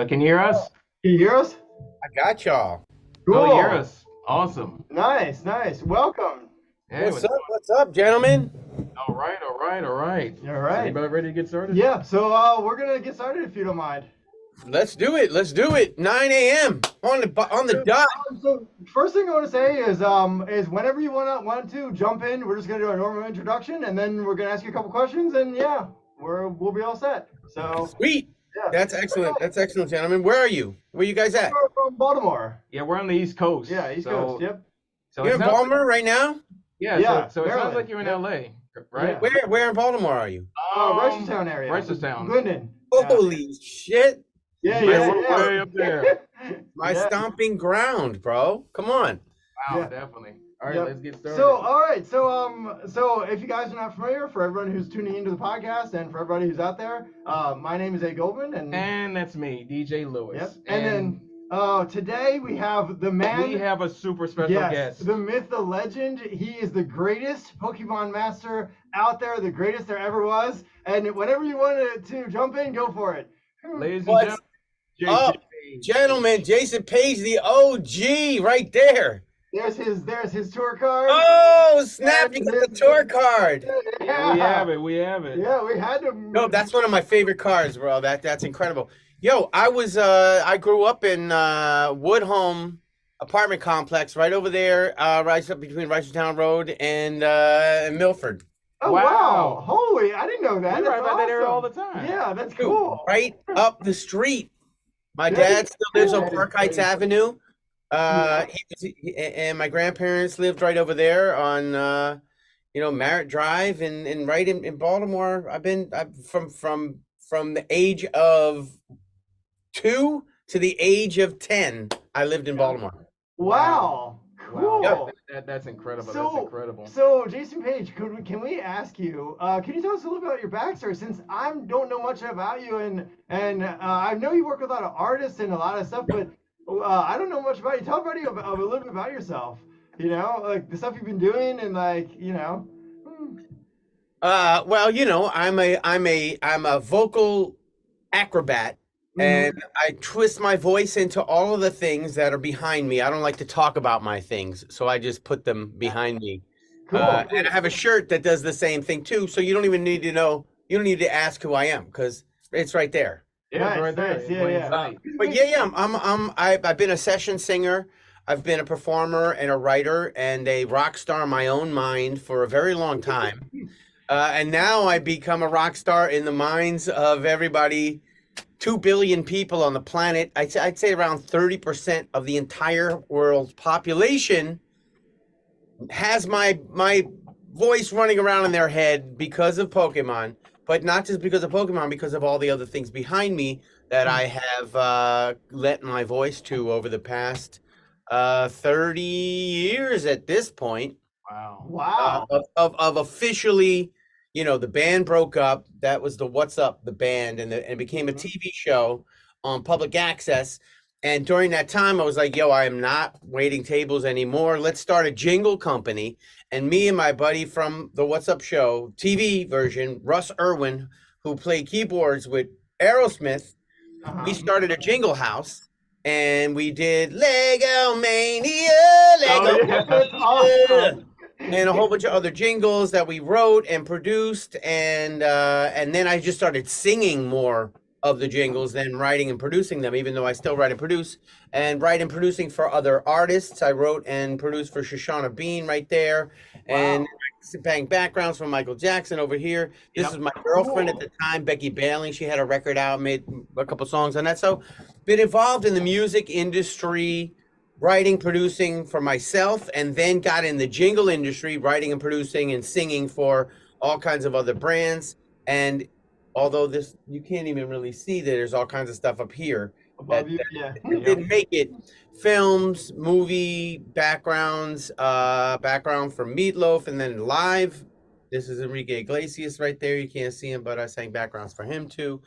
Can you hear us? Can you hear us? I got y'all. Cool. Oh, you hear us? Awesome. Nice, nice. Welcome. Hey, What's up? What's up, gentlemen? All right, all right, all right. All right. Anybody ready to get started? Yeah, so we're gonna get started if you don't mind. Let's do it. Let's do it. 9 a.m. on the dot. So first thing I want to say is whenever you want to jump in, we're just gonna do a normal introduction, and then we're gonna ask you a couple questions, and yeah, we'll be all set. So Sweet. yeah. That's excellent. That's excellent, gentlemen. Where are you? Where you guys at? We're from Baltimore. Yeah, we're on the East Coast. Yeah, East Coast. Yep. So You're it in sounds Baltimore right now? Yeah, so it Maryland. sounds like you're in LA, right? Yeah. Where in Baltimore are you? Reisterstown area. Reisterstown. Glendon. Holy shit. Yeah, we're way up there. My stomping ground, bro. Come on. Wow, Yeah. definitely. All right, Yep. let's get started. So, all right. So if you guys are not familiar, for everyone who's tuning into the podcast and for everybody who's out there, my name is A. Goldman, and that's me, DJ Lewis. Yep. And then today we have the man. We have a super special guest. The myth, the legend. He is the greatest Pokemon master out there, the greatest there ever was. And whenever you wanted to jump in, go for it. Ladies and What? gentlemen, Jason Oh, Paige. gentlemen, Jason Paige, the OG, right there. There's his tour card. Oh, snap! You got the tour card. Yeah, we have it. Yeah, we had to. No, that's one of my favorite cards, bro. That's incredible. Yo, I grew up in Woodhome apartment complex right over there, right up between Reisterstown Road and Milford. Oh Wow. wow! Holy, I didn't know that. We ride That's by that area awesome. all the time. Yeah, that's Dude, cool. right up the street. My Yeah, dad still lives on cool. Park Heights Avenue. And my grandparents lived right over there on Merritt Drive and right in Baltimore. I've from the age of 2 to the age of 10. I lived in Baltimore. Wow. Cool. Wow, that's incredible. So, that's incredible. So, Jason Paige, can we ask you? Can you tell us a little bit about your backstory? Since I don't know much about you, and I know you work with a lot of artists and a lot of stuff, but I don't know much about you. Tell everybody a little bit about yourself. You know, like the stuff you've been doing, and like Well, I'm a vocal acrobat. And I twist my voice into all of the things that are behind me. I don't like to talk about my things, so I just put them behind me. Cool. And I have a shirt that does the same thing too. So you don't even need to know. You don't need to ask who I am because it's right there. Yeah, it's right there. Nice. in plain sight. But yeah, I've been a session singer. I've been a performer and a writer and a rock star in my own mind for a very long time. And now I become a rock star in the minds of everybody. 2 billion people on the planet. I'd say around 30% of the entire world's population has my voice running around in their head because of Pokemon, but not just because of Pokemon, because of all the other things behind me that I have lent my voice to over the past 30 years at this point. Wow. Of officially. The band broke up. That was the What's Up, the band, and it became a TV show on public access. And during that time, I was like, yo, I am not waiting tables anymore. Let's start a jingle company. And me and my buddy from the What's Up show, TV version, Russ Irwin, who played keyboards with Aerosmith, we started a jingle house. And we did Lego Mania, Lego yeah, that's awesome. and a whole bunch of other jingles that we wrote and produced, and then I just started singing more of the jingles than writing and producing them, even though I still write and produce, and write and producing for other artists. I wrote and produced for Shoshana Bean right there, and bang backgrounds from Michael Jackson over here. This is my girlfriend at the time, Becky Bailey. She had a record out, made a couple songs on that. So been involved in the music industry, writing, producing for myself, and then got in the jingle industry, writing and producing and singing for all kinds of other brands. And although you can't even really see that there's all kinds of stuff up here that didn't make it. Films, movie backgrounds, background for Meatloaf, and then live. This is Enrique Iglesias right there. You can't see him, but I sang backgrounds for him too.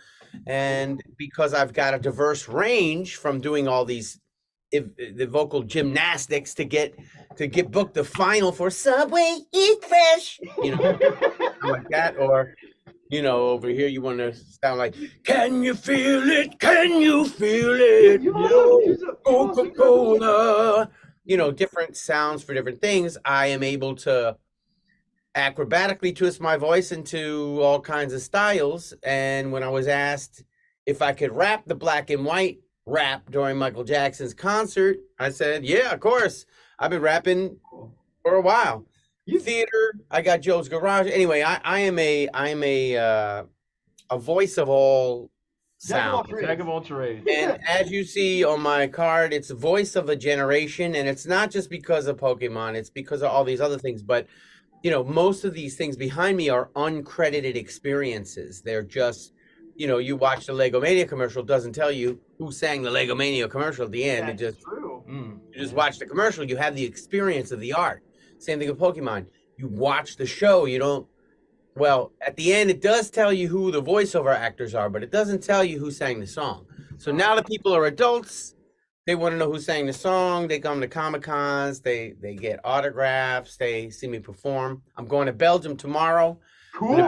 And because I've got a diverse range from doing all these the vocal gymnastics to get booked the final for Subway Eat Fresh, like that, or over here you want to sound like, can you feel it? Can you feel it? You also Coca-Cola. Different sounds for different things. I am able to acrobatically twist my voice into all kinds of styles. And when I was asked if I could rap the black and white rap during Michael Jackson's concert, I said, yeah, of course. I've been rapping for a while. Theater, I got Joe's Garage. Anyway, I am a voice of all sound. Jack of all trades. And as you see on my card, it's voice of a generation, and it's not just because of Pokemon, it's because of all these other things. But most of these things behind me are uncredited experiences. They're just, you watch the Lego Mania commercial, doesn't tell you who sang the Lego Mania commercial at the end. That's true. You just watch the commercial, you have the experience of the art. Same thing with Pokemon. You watch the show, you don't. Well, at the end, it does tell you who the voiceover actors are, but it doesn't tell you who sang the song. So now that people are adults, they want to know who sang the song. They come to Comic-Cons, they get autographs, they see me perform. I'm going to Belgium tomorrow. Cool.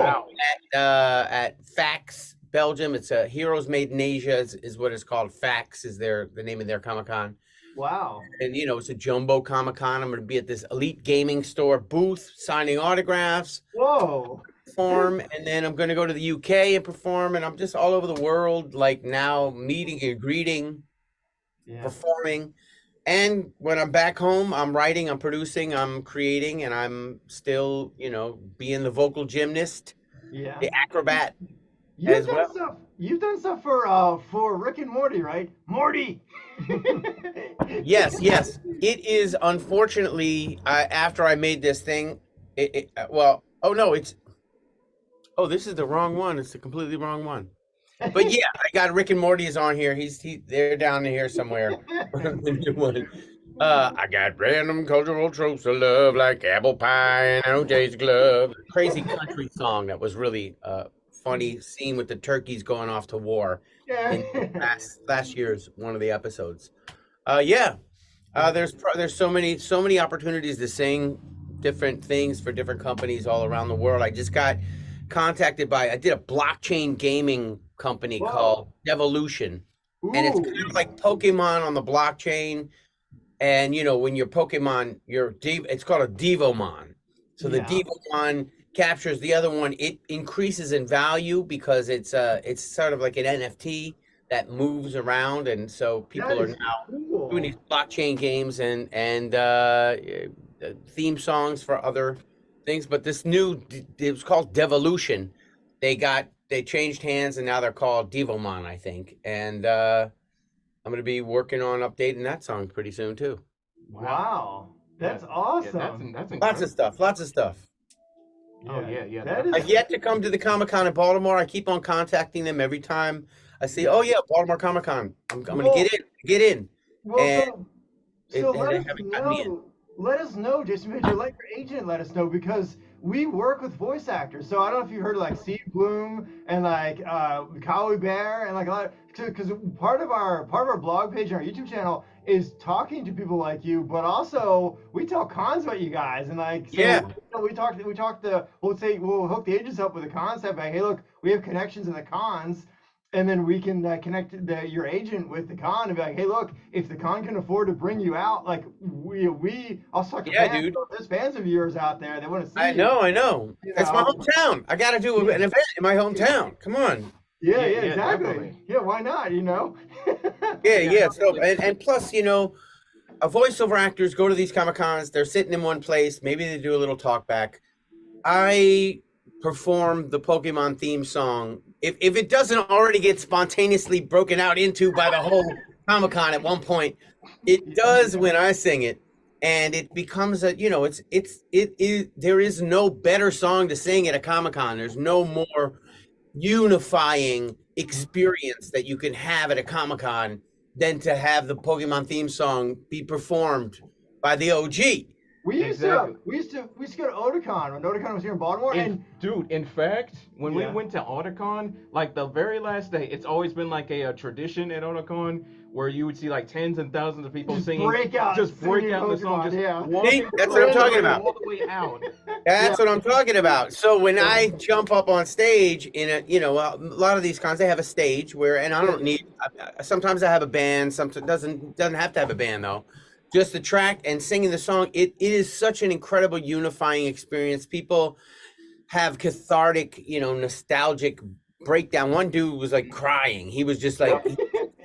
At FAX, Belgium. It's a Heroes Made in Asia is what it's called. FAX is the name of their Comic-Con. Wow. And, it's a jumbo Comic-Con. I'm going to be at this Elite Gaming Store booth signing autographs. Whoa. Perform, and then I'm going to go to the UK and perform, and I'm just all over the world, like now meeting and greeting, performing. And when I'm back home, I'm writing, I'm producing, I'm creating, and I'm still, being the vocal gymnast, the acrobat as well. You've done stuff for Rick and Morty, right? Morty. Yes. It is unfortunately after I made this thing. This is the wrong one. It's the completely wrong one. But yeah, I got Rick and Morty is on here. They're down here somewhere. I got random cultural tropes of love like apple pie and OJ's glove. Crazy country song that was really funny scene with the turkeys going off to war in last year's one of the episodes. There's so many opportunities to sing different things for different companies all around the world. I just got contacted I did a blockchain gaming company called Devolution. And it's kind of like Pokemon on the blockchain. And when your Pokemon, it's called a Devomon. So the Devomon captures the other one. It increases in value because it's sort of like an NFT that moves around. And so people are now doing these blockchain games and theme songs for other things. But this it was called Devolution. They changed hands and now they're called Devomon, I think. And I'm going to be working on updating that song pretty soon too. Wow. That's awesome. That's incredible. Lots of stuff. Yeah. I've yet to come to the Comic-Con in Baltimore. I keep on contacting them every time I see, Baltimore Comic-Con. I'm going to get in. Well, let us know, Jason Paige, or let your agent let us know, because we work with voice actors. So I don't know if you heard of like Steve Bloom and like Cowie Bear and like a lot, because part of our blog page and our YouTube channel is talking to people like you, but also we tell cons about you guys, and like we'll hook the agents up with a concept like, hey, look, we have connections in the cons. And then we can connect your agent with the con and be like, hey, look, if the con can afford to bring you out, like we also talk to fans. Dude. There's fans of yours out there. They want to see I know. That's my hometown. I got to do an event in my hometown. Come on. Yeah, exactly. Definitely. Yeah, why not, Yeah. So, and plus, a voiceover actors go to these Comic-Cons. They're sitting in one place. Maybe they do a little talk back. I perform the Pokemon theme song. If it doesn't already get spontaneously broken out into by the whole Comic-Con at one point, it does when I sing it, and it becomes there is no better song to sing at a Comic-Con. There's no more unifying experience that you can have at a Comic-Con than to have the Pokemon theme song be performed by the OG. We used to go to Otakon when Otakon was here in Baltimore, and Dude, in fact, when we Yeah. went to Otakon, like the very last day, it's always been like a tradition at Otakon where you would see like tens and thousands of people Just singing, break out just break singing out in the song, Pokemon, just yeah. walking See, that's what I'm talking about. all the way out. That's what I'm talking about. So when I jump up on stage in a, a lot of these cons, they have a stage where, and I don't need. Sometimes I have a band. Sometimes doesn't have to have a band though. Just the track and singing the song. It is such an incredible unifying experience. People have cathartic, nostalgic breakdown. One dude was like crying. He was just like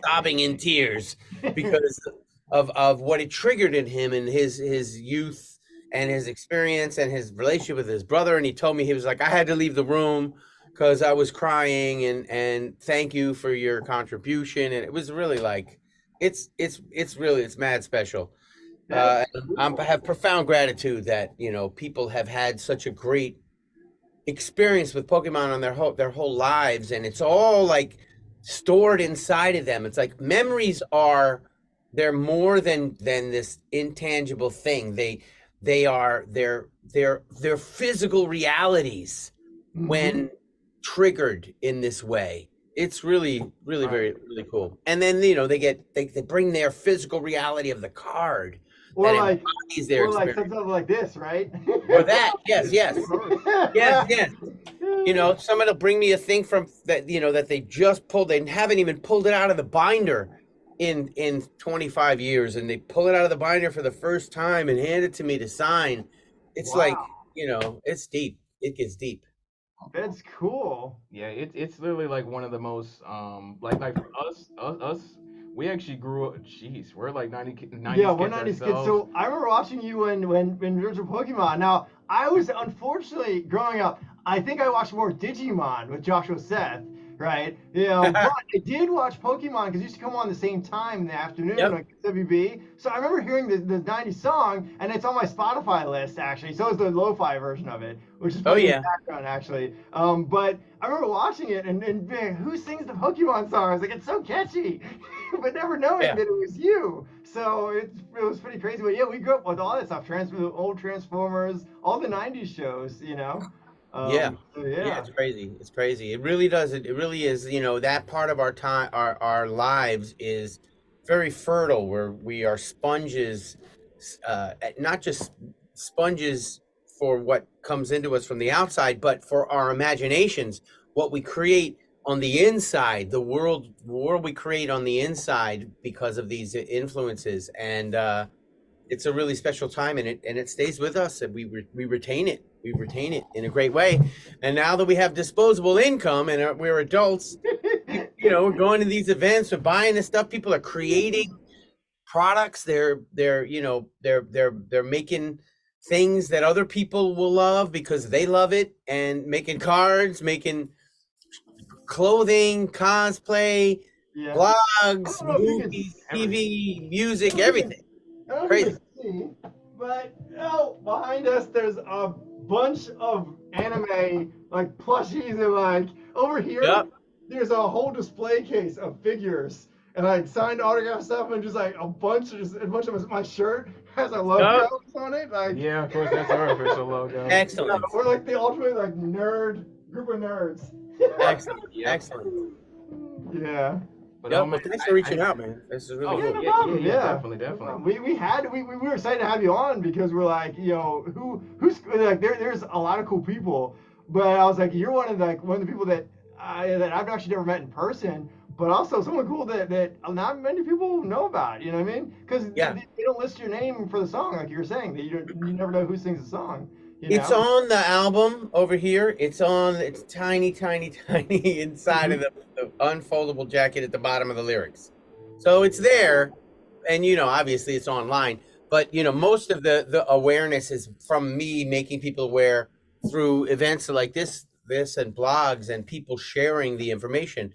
sobbing in tears because of what it triggered in him and his youth and his experience and his relationship with his brother. And he told me, he was like, I had to leave the room because I was crying, and thank you for your contribution. And it was really like, it's mad special. I have profound gratitude that people have had such a great experience with Pokemon on their whole lives, and it's all like stored inside of them. It's like memories they're more than this intangible thing. They're physical realities when triggered in this way. It's really very really cool. And then they bring their physical reality of the card. Or like something like this, right? Or that, yes. Someone will bring me a thing from that, that they just pulled. They haven't even pulled it out of the binder in 25 years, and they pull it out of the binder for the first time and hand it to me to sign. It's like, it's deep. It gets deep. That's cool. Yeah, it's literally like one of the most like for us. We actually grew up. Jeez, we're like 90s. Yeah, we're 90s kids. So I remember watching you when Nerdz were Pokemon. Now, I was unfortunately growing up. I think I watched more Digimon with Joshua Seth, right? But I did watch Pokemon because it used to come on the same time in the afternoon, like WB. So I remember hearing the 90s song, and it's on my Spotify list actually. So is the lo-fi version of it, which is playing in the background actually. But I remember watching it, and man, who sings the Pokemon song? I was like, it's so catchy, but never knowing that it was you. So it was pretty crazy. But yeah, we grew up with all that stuff, old Transformers, all the 90s shows, It's crazy. It's crazy. It really does. It really is. That part of our time, our lives is very fertile, where we are sponges, not just sponges for what comes into us from the outside, but for our imaginations, what we create on the inside, the world we create on the inside because of these influences. And it's a really special time, and it stays with us, and we retain it. We retain it in a great way. And now that we have disposable income and we're adults, we're going to these events, we're buying this stuff. People are creating products. They're making things that other people will love because they love it, and making cards, making clothing, cosplay, blogs, movies, TV, music, everything. Crazy. But behind us there's a bunch of anime like plushies, and like over here there's a whole display case of figures and like signed autograph stuff, and just like a bunch of my shirt has our logos on it. Like of course, that's our official logo. Excellent. We're like the ultimate like nerd group of nerds. Excellent. Excellent. Yeah. But thanks for reaching out, man. This is really cool. No problem. Definitely. We were excited to have you on because we're like, who's like there's a lot of cool people, but I was like, you're one of the people that I've actually never met in person, but also someone cool that not many people know about. You know what I mean? Because they don't list your name for the song, like you were saying, that you never know who sings the song. It's on the album over here. It's tiny inside of the unfoldable jacket at the bottom of the lyrics. So it's there, and obviously it's online. But most of the awareness is from me making people aware through events like this and blogs and people sharing the information.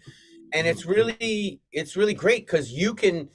And it's really great because you can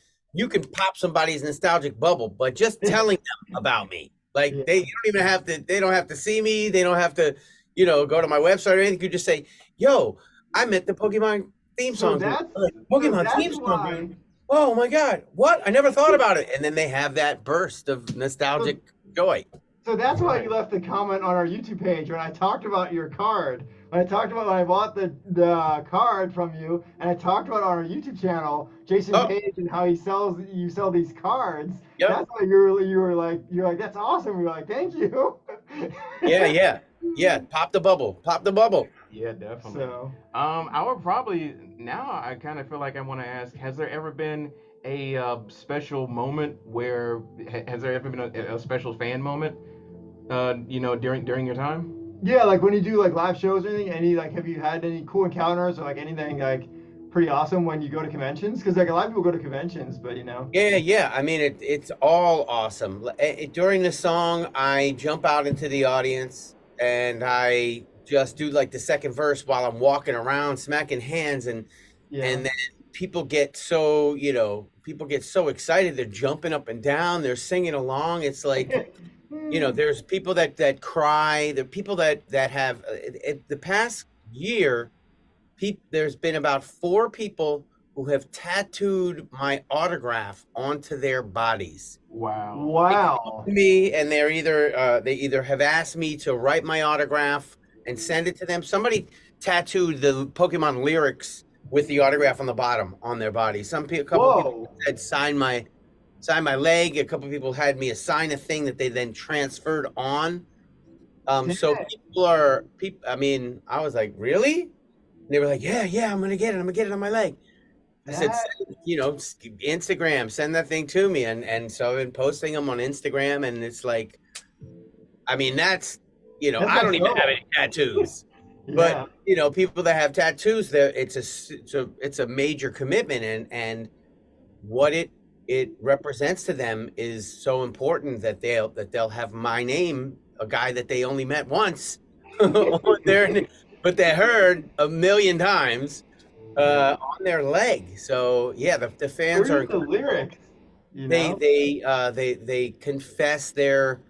pop somebody's nostalgic bubble by just telling them about me. Like they don't have to see me. They don't have to, go to my website or anything. You just say, yo, I met the Pokemon theme song. Pokemon theme song, dude. Oh my God, what? I never thought about it. And then they have that burst of nostalgic joy. So that's why you left the comment on our YouTube page when I talked about your card. When I talked about when I bought the card from you, and I talked about on our YouTube channel, Jason Paige, and how you sell these cards. Yep. That's why you're like that's awesome. We were like, thank you. Yeah. Pop the bubble. Yeah, definitely. So, I would probably now. I kind of feel like I want to ask: has there ever been a special moment where has there ever been a special fan moment? During your time. yeah, like when you do like live shows or anything, have you had any cool encounters or like anything like pretty awesome when you go to conventions? Because like a lot of people go to conventions, but Yeah. I mean, it's all awesome. During the song, I jump out into the audience and I just do like the second verse while I'm walking around, smacking hands, and then people get so excited. They're jumping up and down. They're singing along. It's like. There's people that cry. There are people that have the past year. There's been about 4 people who have tattooed my autograph onto their bodies. Wow. Me, and they either have asked me to write my autograph and send it to them. Somebody tattooed the Pokemon lyrics with the autograph on the bottom on their body. A couple people said sign my leg. A couple of people had me assign a thing that they then transferred on. So I mean, I was like, really? And they were like, yeah, I'm gonna get it on my leg. I said, Instagram, send that thing to me, and so I've been posting them on Instagram, and it's like, I mean, that's I don't even have any tattoos, but people that have tattoos, it's a major commitment, and what it represents to them is so important that they'll have my name, a guy that they only met once, but they heard a million times on their leg. So yeah, the fans are the lyrics. They confess their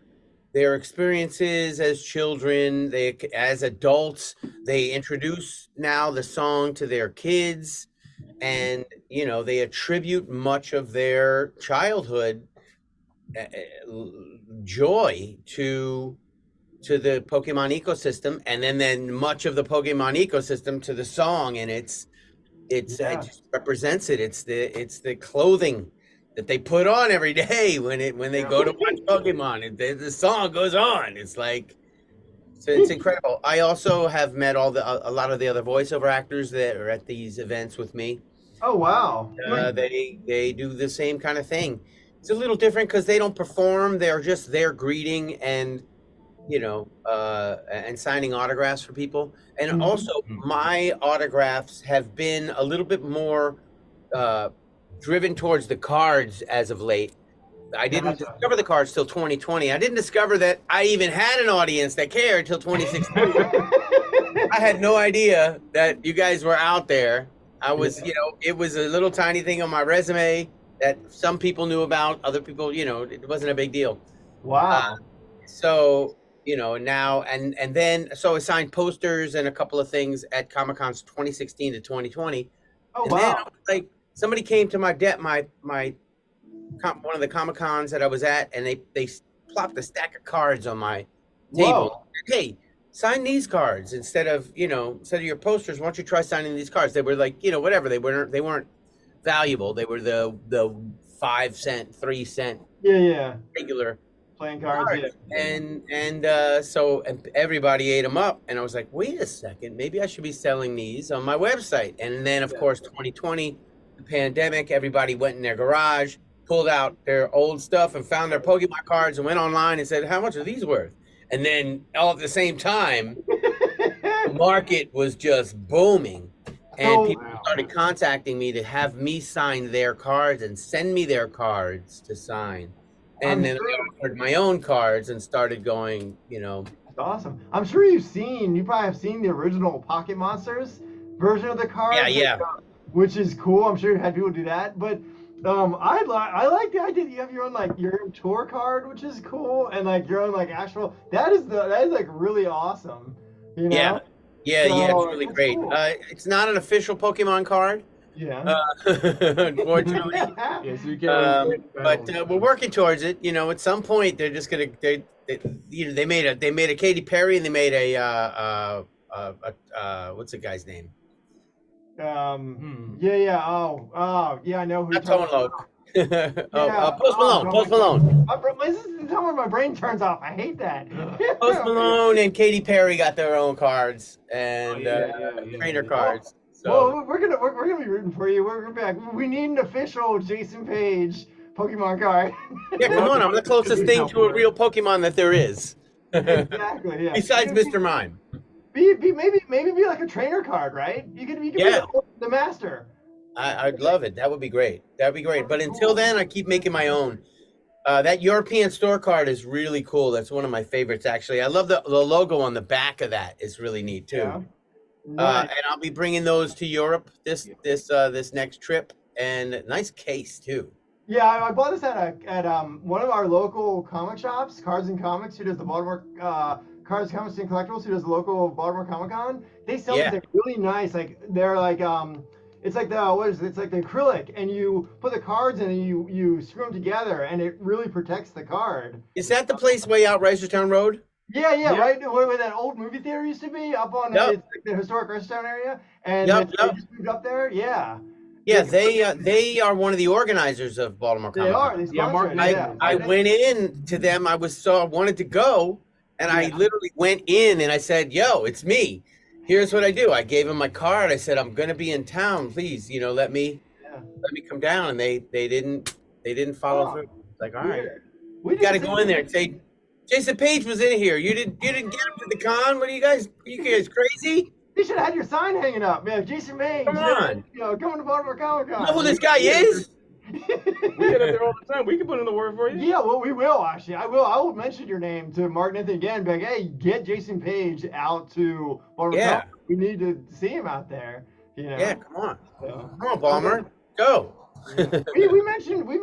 experiences as children. As adults, they introduce now the song to their kids. And they attribute much of their childhood joy to the Pokemon ecosystem, and then much of the Pokemon ecosystem to the song, and it just represents it. It's the clothing that they put on every day when they go to watch Pokemon. The song goes on. It's like. So it's incredible. I also have met a lot of the other voiceover actors that are at these events with me. Oh wow! They do the same kind of thing. It's a little different because they don't perform. They're just there greeting and and signing autographs for people. And also, my autographs have been a little bit more driven towards the cards as of late. I didn't discover the cards till 2020. I didn't discover that I even had an audience that cared till 2016. I had no idea that you guys were out there. I was, it was a little tiny thing on my resume that some people knew about. Other people, it wasn't a big deal. Wow. So, now and then, so I signed posters and a couple of things at Comic-Cons 2016 to 2020. Oh, and wow. then I was like, somebody came to my one of the Comic-Cons that I was at, and they plopped a stack of cards on my table. Hey, sign these cards instead of your posters. Why don't you try signing these cards? They were like, whatever. They weren't valuable. They were the 5 cent, 3 cent, regular playing cards. So everybody ate them up, and I was like, wait a second, maybe I should be selling these on my website. And then of course 2020, the pandemic, everybody went in their garage, pulled out their old stuff and found their Pokemon cards and went online and said, how much are these worth? And then all at the same time, the market was just booming. And people started contacting me to have me sign their cards and send me their cards to sign. And then I offered my own cards and started going, That's awesome. I'm sure you probably have seen the original Pocket Monsters version of the cards. Yeah. Which is cool. I'm sure you had people do that. But I like the idea that you have your own tour card, which is cool, and your own actual. That is really awesome. Yeah, it's really great. Cool. It's not an official Pokemon card. Yeah. Unfortunately. Yeah, so you can't really But we're working towards it. You know, at some point they're just gonna they made a Katy Perry, and they made what's the guy's name? Yeah. Oh, yeah. I know who you're Not talking Tone about. Loc. Yeah. Post Malone. Post Malone. This is the time when my brain turns off. I hate that. Post Malone and Katy Perry got their own cards and trainer cards. So Well, we're gonna be rooting for you. We're back. We need an official Jason Paige Pokemon card. yeah, come on! I'm the closest thing to a real Pokemon that there is. Exactly. Yeah. Besides Mr. Mime. Maybe be like a trainer card, right? You could be the master. I'd love it. That would be great. That'd be great. But until then, I keep making my own. That European store card is really cool. That's one of my favorites, actually. I love the logo on the back of that. Is really neat too. Yeah. Nice. And I'll be bringing those to Europe this next trip. And nice case too. Yeah, I bought this at one of our local comic shops, Cards and Comics, who does the Baltimore Cards, Comics, and Collectibles, who does the local Baltimore Comic Con. They sell these really nice. Like they're like it's like it's like the acrylic, and you put the cards in and you screw them together, and it really protects the card. Is that the place way out Reisterstown Road? Yeah, right where that old movie theater used to be, up on it's like the historic Reisterstown area, and they just moved up there. Yeah. Yeah, they are one of the organizers of Baltimore Comic Con. They are. I went in to them. I wanted to go, and I literally went in and I said, "Yo, it's me. Here's what I do." I gave them my card. I said, "I'm gonna be in town. Please, let me come down." And they didn't follow through. Like, all right, we got to go in there and say, "Jason Paige was in here. You didn't get him to the con. What are you guys crazy?" You should have had your sign hanging up, man. Jason Paige. Come on. Coming to Baltimore Comic Con. You know who this guy is? We get up there all the time. We can put in the word for you. Yeah, well, we will actually. I will mention your name to Mark Anthony again. Be like, hey, get Jason Paige out to Baltimore Comic Con. We need to see him out there. Yeah, come on. Come on, Balmer. Go. we mentioned we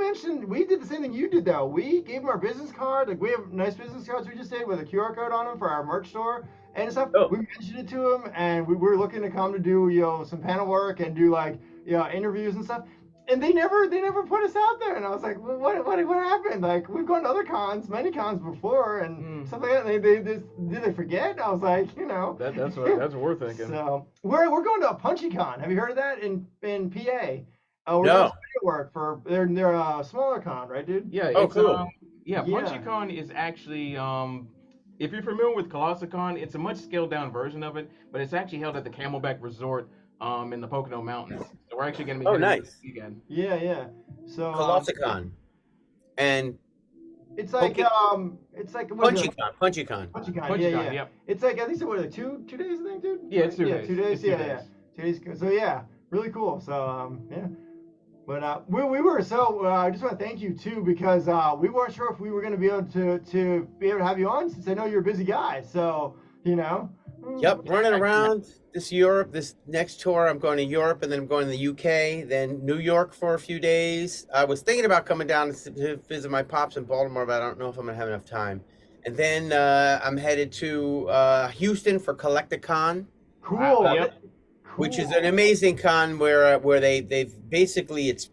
did the same thing you did though. We gave him our business card. Like we have nice business cards we just did with a QR code on them for our merch store and stuff. We mentioned it to him, and we were looking to come to do some panel work and do interviews and stuff. And they never put us out there. And I was like, well, what happened? Like we've gone to other cons, many cons before, and stuff like that. And did they forget? I was like, that's what we're thinking. So we're going to a Punchy Con. Have you heard of that in PA? We're doing work for they're a smaller con, right, dude? Yeah. Cool. PunchyCon is actually if you're familiar with Colossicon, it's a much scaled down version of it, but it's actually held at the Camelback Resort in the Pocono Mountains. So we're actually going to be nice. Again. Yeah. So Colossicon. And it's like PunchyCon. Yeah. It's like at least what 2 days, I think, dude. Yeah, it's 2 days. 2 days. Yeah. 2 days. So yeah, really cool. So yeah. But we were I just want to thank you too, because we weren't sure if we were going to be able to have you on, since I know you're a busy guy. So Yep, running around this next tour. I'm going to Europe, and then I'm going to the UK, then New York for a few days. I was thinking about coming down to visit my pops in Baltimore, but I don't know if I'm going to have enough time. And then I'm headed to Houston for Cool. Collecticon. Cool. Which is an amazing con where they've basically it's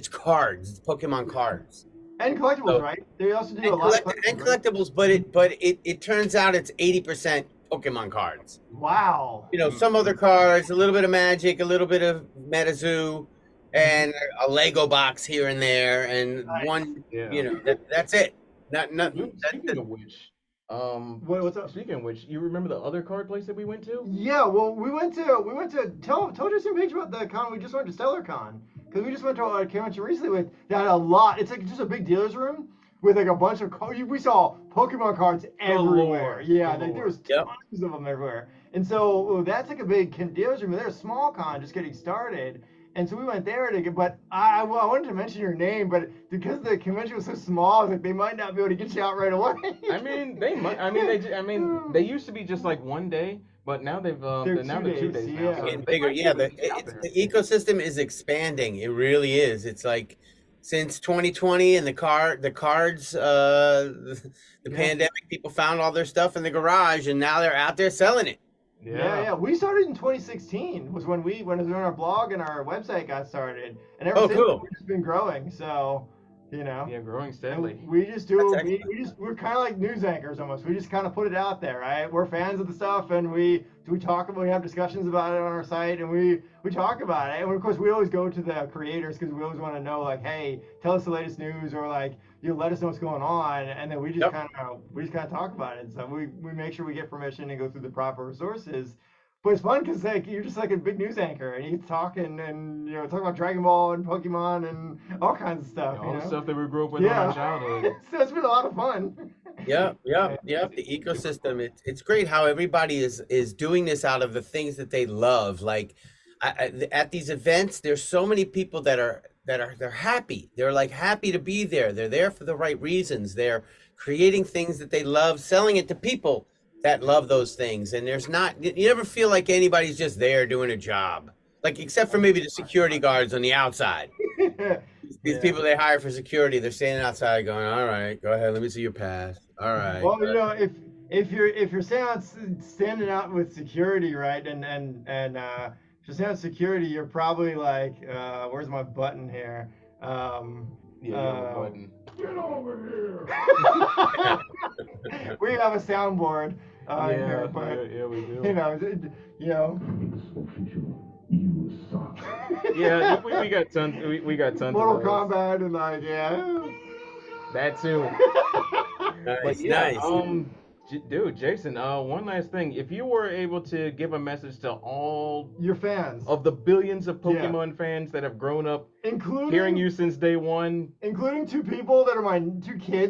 cards, it's Pokemon cards and collectibles, right? They also do a lot of collectibles, but it turns out it's 80% Pokemon cards. Wow. Some other cards, a little bit of Magic, a little bit of MetaZoo, and a Lego box here and there, and one. That's it. Speaking of which. What's up? Speaking of which, you remember the other card place that we went to? Yeah, well, we went to tell Jason Paige about the con we just went to, StellarCon, because we just went to a convention recently that had a lot. It's like just a big dealer's room with like a bunch of we saw Pokemon cards everywhere. Yeah, there was tons of them everywhere. And so that's like a big dealer's room. They're a small con just getting started. And so we went there but I wanted to mention your name, but because the convention was so small, I was like, they might not be able to get you out right away. They used to be just like one day, but now they're 2 days now. Yeah. So Getting bigger. Yeah, the ecosystem is expanding. It really is. It's like since 2020 and the cards, the pandemic, people found all their stuff in the garage, and now they're out there selling it. Yeah. We started in 2016 was when our blog and our website got started, and ever since cool. we've just been growing. So, Yeah, growing steadily. and we just That's do excellent. we're kind of like news anchors almost. We just kind of put it out there, right? We're fans of the stuff, and we talk about, we have discussions about it on our site, and we talk about it. And of course, we always go to the creators because we always want to know, like, hey, tell us the latest news, or like, let us know what's going on, and then we just kind of talk about it. So we make sure we get permission and go through the proper resources. But it's fun because like you're just like a big news anchor, and you talk and talk about Dragon Ball and Pokemon and all kinds of stuff. All the stuff that we grew up with in our childhood. So it's been a lot of fun. Yeah. The ecosystem. It's great how everybody is doing this out of the things that they love. Like at these events, there's so many people they're happy. They're like happy to be there. They're there for the right reasons. They're creating things that they love, selling it to people that love those things. And you never feel like anybody's just there doing a job, like except for maybe the security guards on the outside. These people they hire for security, they're standing outside going, all right, go ahead, let me see your pass. All right. Well, if you're standing out with security, right, and just have security, you're probably like, where's my button here? Button. Get over here. We have a soundboard. Here, but, yeah, we do. Yeah, we got tons. We got tons. Mortal of those. Kombat and like That too. But yeah, Nice. Dude, Jason, one last thing. If you were able to give a message to all your fans of the billions of Pokemon fans that have grown up including hearing you since day one, including two kids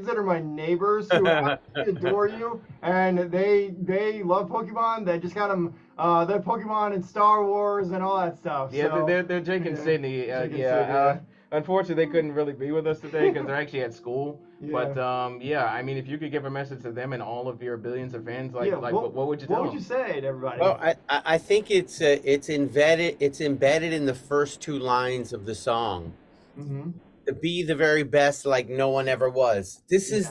that are my neighbors who adore you, and they love Pokemon. They just got them their Pokemon and Star Wars and all that stuff. Yeah, so, they're Jake and Sydney. Unfortunately, they couldn't really be with us today because they're actually at school. Yeah. But I mean, if you could give a message to them and all of your billions of fans, what would you tell them? What would you say to everybody? Well, I think it's embedded in the first two lines of the song. Mm-hmm. To be the very best, like no one ever was. This is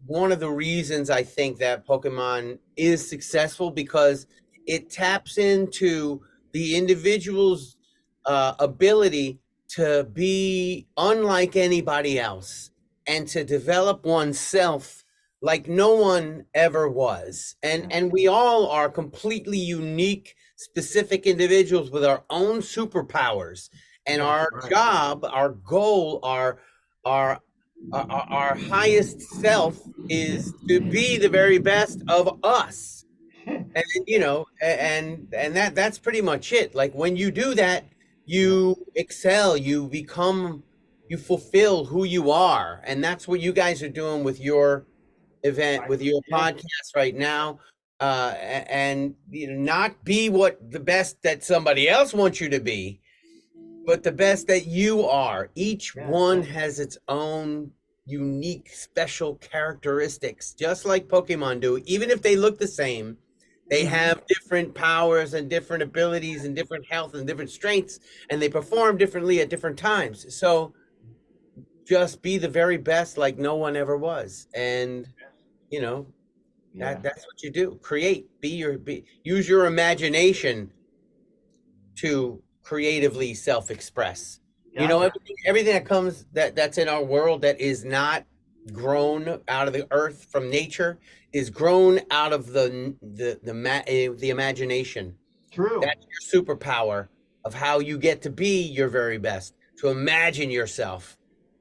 one of the reasons I think that Pokemon is successful, because it taps into the individual's ability to be unlike anybody else and to develop oneself like no one ever was. And we all are completely unique, specific individuals with our own superpowers. And our job, our goal, our highest self is to be the very best of us. And that's pretty much it. Like when you do that, you excel, you fulfill who you are. And that's what you guys are doing with your event, with your podcast right now. And not be the best that somebody else wants you to be, but the best that you are. Each one has its own unique, special characteristics, just like Pokemon do. Even if they look the same, they have different powers and different abilities and different health and different strengths, and they perform differently at different times. So just be the very best like no one ever was. And, that's what you do. Create, use your imagination to creatively self-express. Everything that comes that's in our world that is not grown out of the earth from nature is grown out of the imagination. True. That's your superpower of how you get to be your very best, to imagine yourself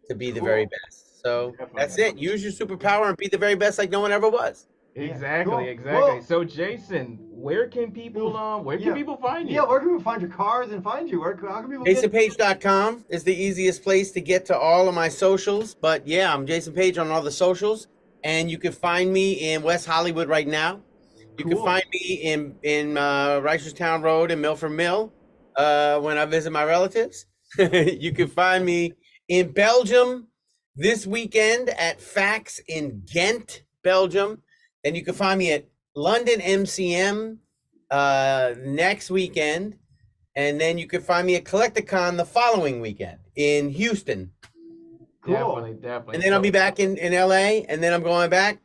to be the very best. So that's it. Use your superpower and be the very best like no one ever was. Exactly. Well, so Jason, where can people find you? Yeah, where can people find your cars and find you? How can people JasonPaige.com is the easiest place to get to all of my socials. But yeah, I'm Jason Paige on all the socials. And you can find me in West Hollywood right now. You can find me in Reisterstown Road in Milford Mill when I visit my relatives. You can find me in Belgium this weekend at FAX in Ghent, Belgium. And you can find me at London MCM next weekend. And then you can find me at Collecticon the following weekend in Houston. Definitely. And then I'll be back in LA, and then I'm going back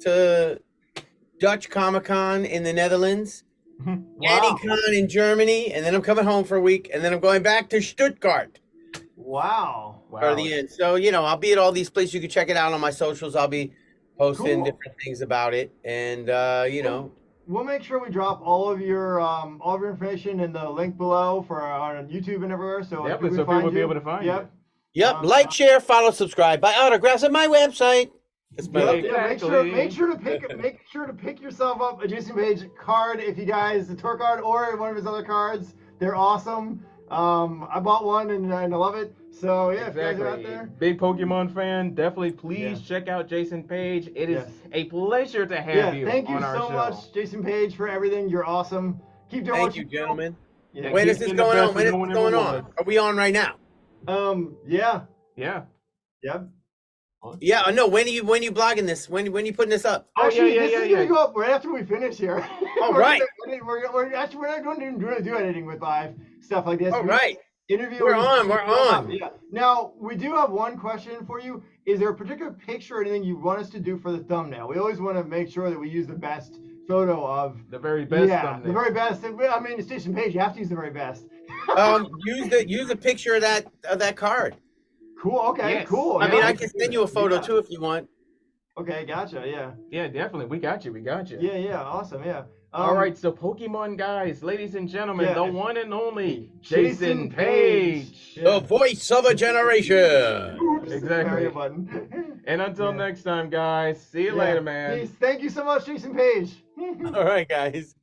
to Dutch Comic-Con in the Netherlands, Wow. AnyCon in Germany, and then I'm coming home for a week, and then I'm going back to Stuttgart Wow. for the end. So, you know, I'll be at all these places. You can check it out on my socials. I'll be posting Cool. different things about it, and you know. We'll make sure we drop all of your information in the link below for on YouTube and everywhere. So Yep, people so can people will find be you. able to find Yep. Yep, like, share, follow, subscribe, buy autographs at my website. That's my Yep, logo. yeah, Exactly. make sure to pick yourself up a Jason Paige card if you guys, the tour card or one of his other cards. They're awesome. I bought one and I love it. So yeah, if you guys are out there. Big Pokemon fan, definitely please check out Jason Paige. It is a pleasure to have you thank you on our so show. much, Jason Paige, for everything. You're awesome. Keep doing Thank what you, you do. gentlemen. Yeah. When is keep this getting the going best on? When is and no this one going ever on? was. Are we on right now? Yeah. Yeah. Yep. Yeah, no. When are you blogging this? When you putting this up? Oh, Actually, yeah, this yeah, is yeah. gonna go up right after we finish here. All right. We're not going to do anything with live stuff like this. All right. Interview. We're on. Yeah. Now we do have one question for you. Is there a particular picture or anything you want us to do for the thumbnail? We always want to make sure that we use the best photo of The very best thumbnail. the very best. I mean, it's Jason Paige. You have to use the very best. Use a picture of that card. Cool. Okay. Yes. Cool. I mean, yeah. I can send you a photo too if you want. Okay. Gotcha. Yeah. Yeah, definitely. We got you. Yeah. Yeah. Awesome. Yeah. All right, so Pokemon guys, ladies and gentlemen, Yeah. the one and only Jason Jason Paige. Yeah. The voice of a generation. Oops, Exactly. area button. And until Yeah. next time, guys, see you Yeah. later, man. Peace. Thank you so much, Jason Paige. All right, guys.